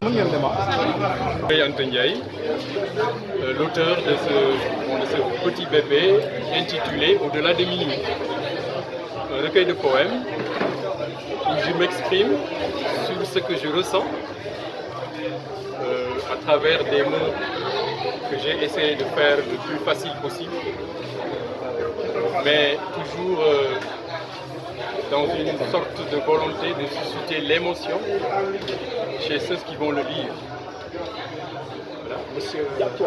Anta Ndiaye, l'auteur de ce petit bébé intitulé Au-delà de minuit, un recueil de poèmes où je m'exprime sur ce que je ressens à travers des mots que j'ai essayé de faire le plus facile possible, mais toujours dans une sorte de volonté de susciter l'émotion chez ceux qui vont le lire. Voilà. Monsieur Yatou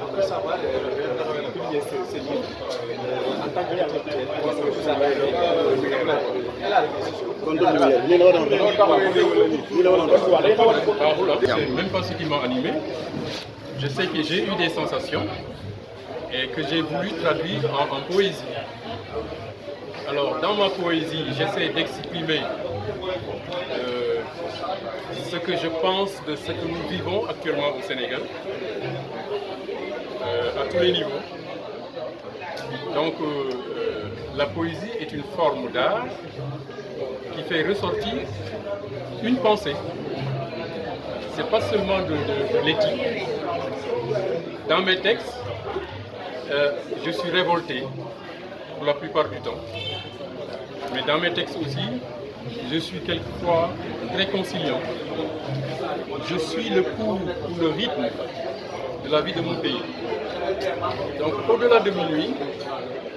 après savoir publier ce livre, en tant qu'intellectuel, est-ce que vous avez c'est même pas ce qui m'a animé. Je sais que j'ai eu des sensations et que j'ai voulu traduire en poésie. Alors, dans ma poésie, j'essaie d'exprimer ce que je pense de ce que nous vivons actuellement au Sénégal, à tous les niveaux. Donc, la poésie est une forme d'art qui fait ressortir une pensée. Ce n'est pas seulement de l'éthique. Dans mes textes, je suis révolté pour la plupart du temps. Mais dans mes textes aussi, je suis quelquefois très conciliant. Je suis le pouls ou le rythme de la vie de mon pays. Donc, au-delà de minuit,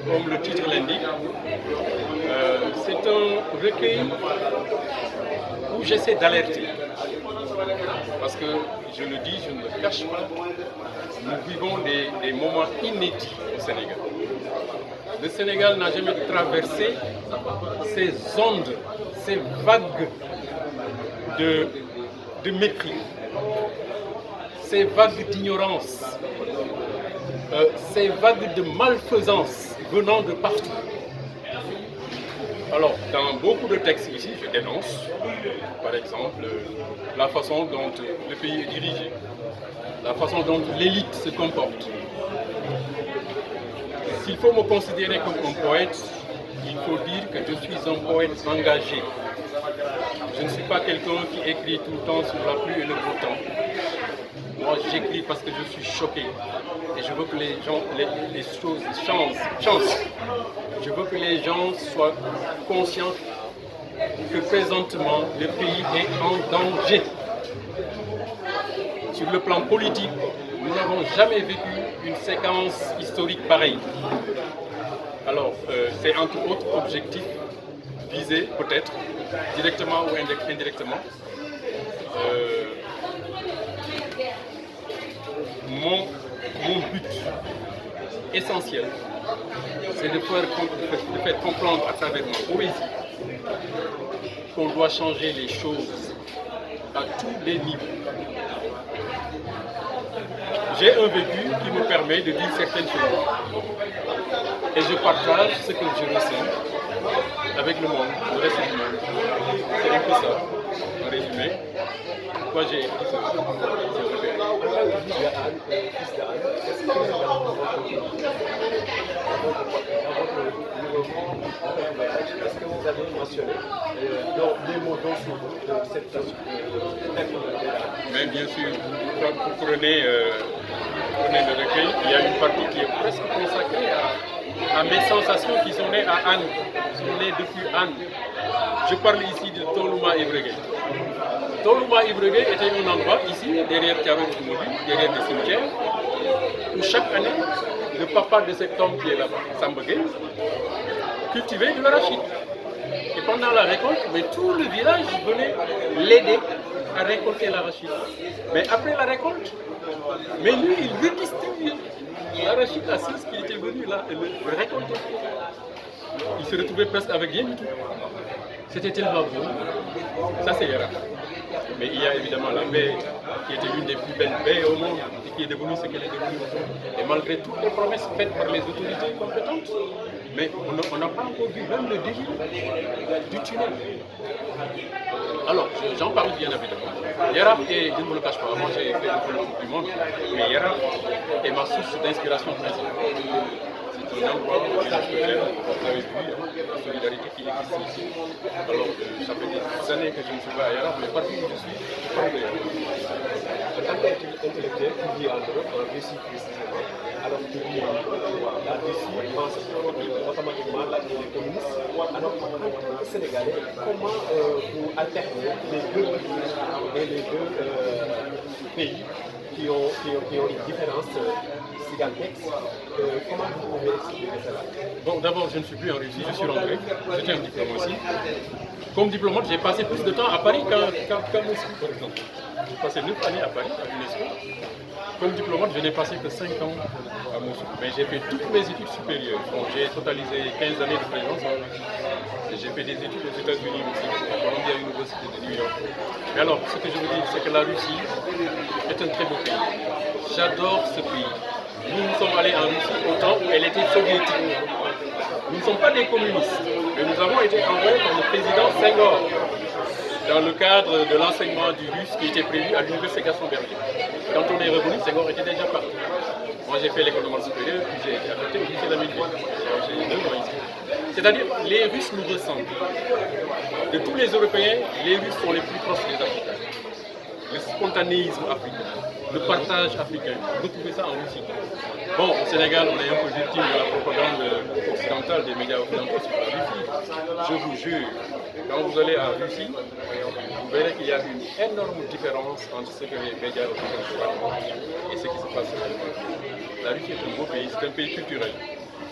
comme le titre l'indique, c'est un recueil où j'essaie d'alerter. Parce que, je le dis, je ne le cache pas, nous vivons des moments inédits au Sénégal. Le Sénégal n'a jamais traversé ces ondes, ces vagues de mépris, ces vagues d'ignorance, ces vagues de malfaisance venant de partout. Alors, dans beaucoup de textes ici, je dénonce, par exemple, la façon dont le pays est dirigé, la façon dont l'élite se comporte. S'il faut me considérer comme un poète, il faut dire que je suis un poète engagé. Je ne suis pas quelqu'un qui écrit tout le temps sur la pluie et le beau temps. Moi, j'écris parce que je suis choqué. Et je veux que les gens, les choses changent. Je veux que les gens soient conscients que présentement, le pays est en danger. Sur le plan politique, nous n'avons jamais vécu une séquence historique pareille. Alors, c'est entre autres objectifs visés, peut-être, directement ou indirectement. Mon but essentiel, c'est de faire comprendre à travers ma poésie qu'on doit changer les choses à tous les niveaux. J'ai un vécu qui me permet de dire certaines choses. Et je partage ce que je ressens avec le monde, le reste du monde. C'est un peu ça, en résumé. Pourquoi j'ai écrit ça? Est-ce que vous avez mentionné des mots dont cette mais bien sûr, quand vous prenez le recueil, il y a une partie qui est presque consacrée à mes sensations qui sont nées à Anne, qui sont nées depuis Anne. Je parle ici de Tolouma Ibregué. Tolouma Ibregué était un endroit ici, derrière Thiaroye Timoudi, derrière le cimetière, où chaque année, le papa de cet homme qui est là-bas, Samba Gueye, cultivait de l'arachide. Et pendant la récolte, mais tout le village venait l'aider à récolter l'arachide. Mais après la récolte, mais lui, il redistribuait l'arachide à ceux qui étaient venus là et le récolter. Il se retrouvait presque avec rien du tout. C'était tellement beau. Ça, c'est Yara. Mais il y a évidemment la baie qui était l'une des plus belles baies au monde et qui est devenue ce qu'elle est devenue. Et malgré toutes les promesses faites par les autorités compétentes, mais on n'a pas encore vu même le début du tunnel. Alors, j'en parle bien évidemment. Yara, et je ne me le cache pas, moi j'ai fait un peu le tour du monde, mais Yara est ma source d'inspiration principale. un endroit où les gens peut-être avaient vu la solidarité qui existe ici. Alors ça fait des années que je ne suis pas ailleurs, mais partout où je suis, je parle d'ailleurs. En tant qu'intellectuel, tu vis en Europe, en Russie précisément. Alors tu vis la Russie, pense automatiquement la vie des communistes. Alors en tant que Sénégalais, comment vous alternez les deux pays qui ont une différence gigantesque? Comment vous pouvez expliquer cela? Bon, d'abord, je ne suis plus en Russie, je suis rentré. J'étais en diplomatie. Comme diplomate, j'ai passé plus de temps à Paris qu'à Moscou, par exemple. J'ai passé 9 années à Paris, à l'UNESCO. Comme diplomate, je n'ai passé que 5 ans à Moscou. Mais j'ai fait toutes mes études supérieures. Bon, j'ai totalisé 15 années de présence. J'ai fait des études aux États-Unis aussi, à Columbia University de New York. Mais alors, ce que je veux dire, c'est que la Russie est un très beau pays. J'adore ce pays. Nous sommes allés en Russie au temps où elle était soviétique. Nous ne sommes pas des communistes, mais nous avons été envoyés par le président Senghor dans le cadre de l'enseignement du russe qui était prévu à l'université Gaston-Berger. Quand on est revenu, Senghor était déjà parti. Moi j'ai fait l'école normale supérieure, puis j'ai été affecté au lycée Lamine-Gueye. J'ai 9 ans ici. C'est-à-dire, les Russes nous ressemblent. De tous les Européens, les Russes sont les plus proches des Africains. Le spontanéisme africain, le partage africain, vous retrouvez ça en Russie. Bon, au Sénégal, on est un peu victime de la propagande occidentale, des médias occidentaux sur la Russie. Je vous jure, quand vous allez en Russie, vous verrez qu'il y a une énorme différence entre ce que les médias occidentaux racontent et ce qui se passe sur le terrain. La Russie est un beau pays, c'est un pays culturel,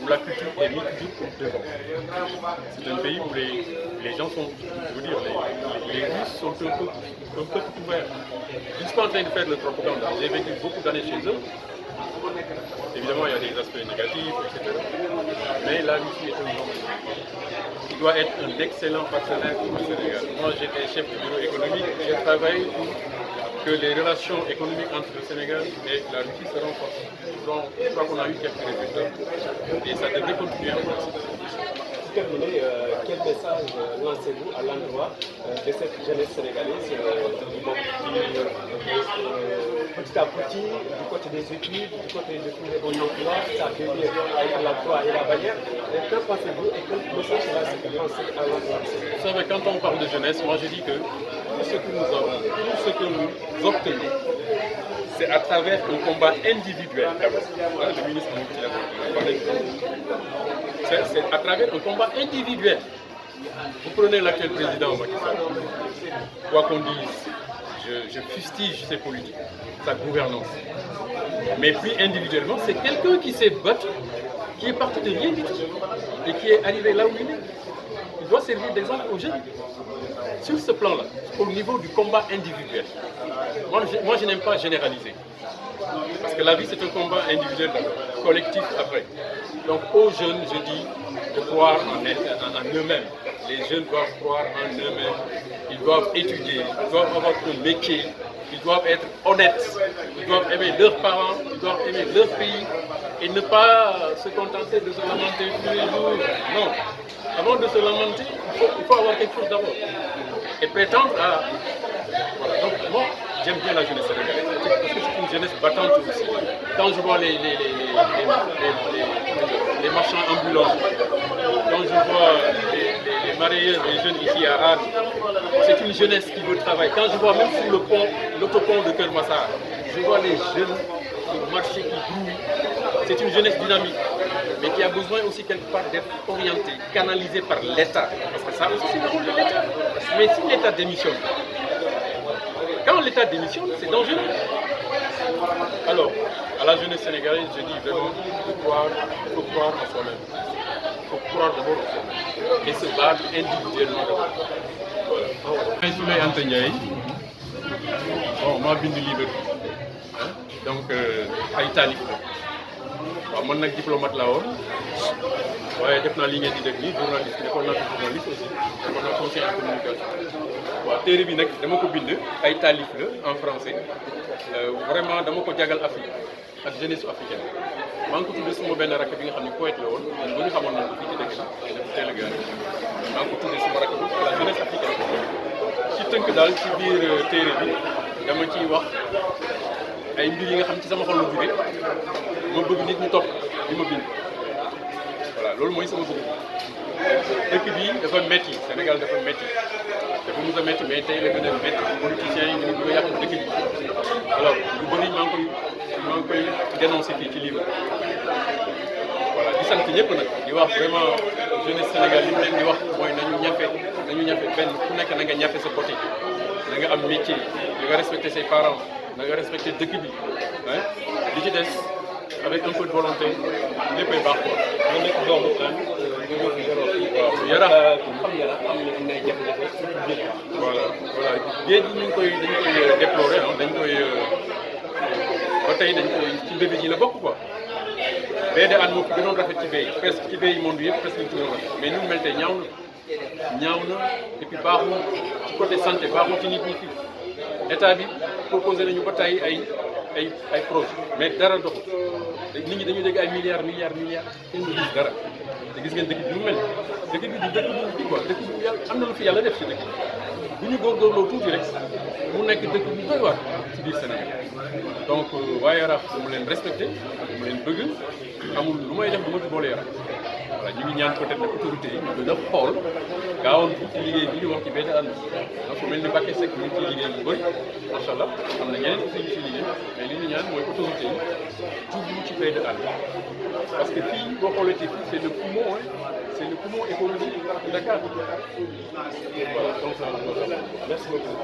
où la culture est mise toujours au devant. C'est un pays où les gens sont, je veux dire, les Russes sont un peu ouverts. Je ne suis pas en train de faire de propagande, j'ai vécu beaucoup d'années chez eux. Évidemment, il y a des aspects négatifs, etc. Mais la Russie est un grand pays. Il doit être un excellent partenaire pour le Sénégal. Moi, j'étais chef du bureau économique, j'ai travaillé pour que les relations économiques entre le Sénégal et la Russie se renforcent. Donc, je crois qu'on a eu quelques résultats et ça devrait continuer en France. Pour terminer, quel message lancez-vous à l'endroit de cette jeunesse sénégalaise qui, petit à petit, du côté des études, du côté de trouver un emploi, ça devient l'emploi et la barrière. Que pensez-vous et quel message lancez-vous à l'endroit? Vous savez, quand on parle de jeunesse, moi je dis que tout ce que nous avons, tout ce que nous obtenons, c'est à travers un combat individuel d'abord. Le ministre a parlé de ça. C'est à travers un combat individuel. Vous prenez l'actuel président Macky Sall, quoi qu'on dise, je fustige ses politiques, sa gouvernance. Mais puis individuellement, c'est quelqu'un qui s'est battu, qui est parti de rien du tout et qui est arrivé là où il est. Il doit servir d'exemple aux jeunes. Sur ce plan-là, au niveau du combat individuel, moi je n'aime pas généraliser. Parce que la vie c'est un combat individuel d'abord, collectif après. Donc aux jeunes, je dis de croire en eux-mêmes. Les jeunes doivent croire en eux-mêmes, ils doivent étudier, ils doivent avoir un métier, ils doivent être honnêtes, ils doivent aimer leurs parents, ils doivent aimer leur pays et ne pas se contenter de se lamenter tous les jours. Non, avant de se lamenter, il faut avoir quelque chose d'abord et prétendre à... Voilà. Donc moi, j'aime bien la jeunesse sénégalaise parce que c'est une jeunesse battante aussi. Quand je vois les marchands ambulants, quand je vois les marailleurs, les jeunes ici à Arles, c'est une jeunesse qui veut travailler. Quand je vois même sur le pont, l'autopont de Kermassar, je vois les jeunes qui marchent, qui grouillent. C'est une jeunesse dynamique, mais qui a besoin aussi quelque part d'être orientée, canalisée par l'État. Parce que ça aussi c'est le rôle de l'État. Mais si l'État démissionne, quand l'État démissionne, c'est dangereux. Alors, à la jeunesse sénégalaise, je dis vraiment, il faut croire en soi-même. Il faut croire d'abord en soi-même. Et se battre individuellement d'abord. Voilà. Souley Anta Ndiaye, bon, maa bind livre donc ay taalif la waaw man nag diplomate laa woon waaye def naa li ngeen di def nii journaliste defoon naa ko journaliste aussi defoon naa conseil en communication waaw téere bi nag dama ko bind ay taalif la en français vraiment dama ko jagal Afrique ak jeunesse africaine maa ngi ko tuddee suma benn rakk bi nga xam ne poète la woon bu ñu xamoon nañ ko fii ci dëkk bi dafa teel a gaañ maa ngi ko tuddee suma rakk bi la jeunesse africaine ci tënk daal ci biir téere bi dama ciy wax ay mbir yi nga xam ci sama xol la jóge ma bëgg nit ñi topp li ma bind loolu mooy sama bëgg dëkk bi dafa métti Sénégal dafa métti dafa mus a métti mais tey la gën a métti politiciens yi ñu ngi yàq dëkk bi alors lu bëri maa ngi koy dénoncé fii ci livre voilà di sant ñëpp nag di wax vraiment jeunesse Sénégal li mu leen di wax mooy nañu ñafe benn ku nekk na nga ñafe sa côté na nga am métier na nga respecter ses parents na nga respecter dëkk bi ah li ci des avec un peu de volonté léppay baax quoi. nga nekk doomu an nga ñëw fi yoroo fii. waaw Yarax xam Yarax am na ay jafe-jafe surtout géej. voilà géej gi dañ koy déplorer ah dañ koy ba tey dañ koy ci bébé ji la bokk quoi. baie de Hann moo fi gënoon rafet ci baie yi presque ci baie yi monde yëpp presque ñu ci gënoon rafet mais ni mu mel tey ñaaw na et puis baaxul ci côté santé baaxul ci nit ñi fii état bi proposé nañu ba tey ay projet mais dara doxul nit ñi dañu dégg ay milliards kenn du gis dara te gis ngeen dëkk bi nu mu mel dëkk bi du dëkk bu kii quoi dëkk bu yàlla am na lu fi yàlla def ci dëkk bi bu ñu góorgóorloo tuuti rek mu nekk dëkk bu doy waar ci biir Sénégal donc waa Yarax mu leen respecté mu leen bëgg amul lu may def du ma ci boole Yarax voilà ñu ngi ñaan peut-être nag autorité yi ñu gën a xool gaawoon ci liggéey bi ñu wax ci baie de Hann donc mel ni Mbacké Seck ñu ngi ciy liggéey bu bëri macha allah am na ñeneen aussi ñu ciy liggéey mais li ñu ñaan mooy autorité yi jublu ci baie de Hann parce que fii boo xoolee fii c'est le poumon économique de Dakar voilà donc merci beaucoup.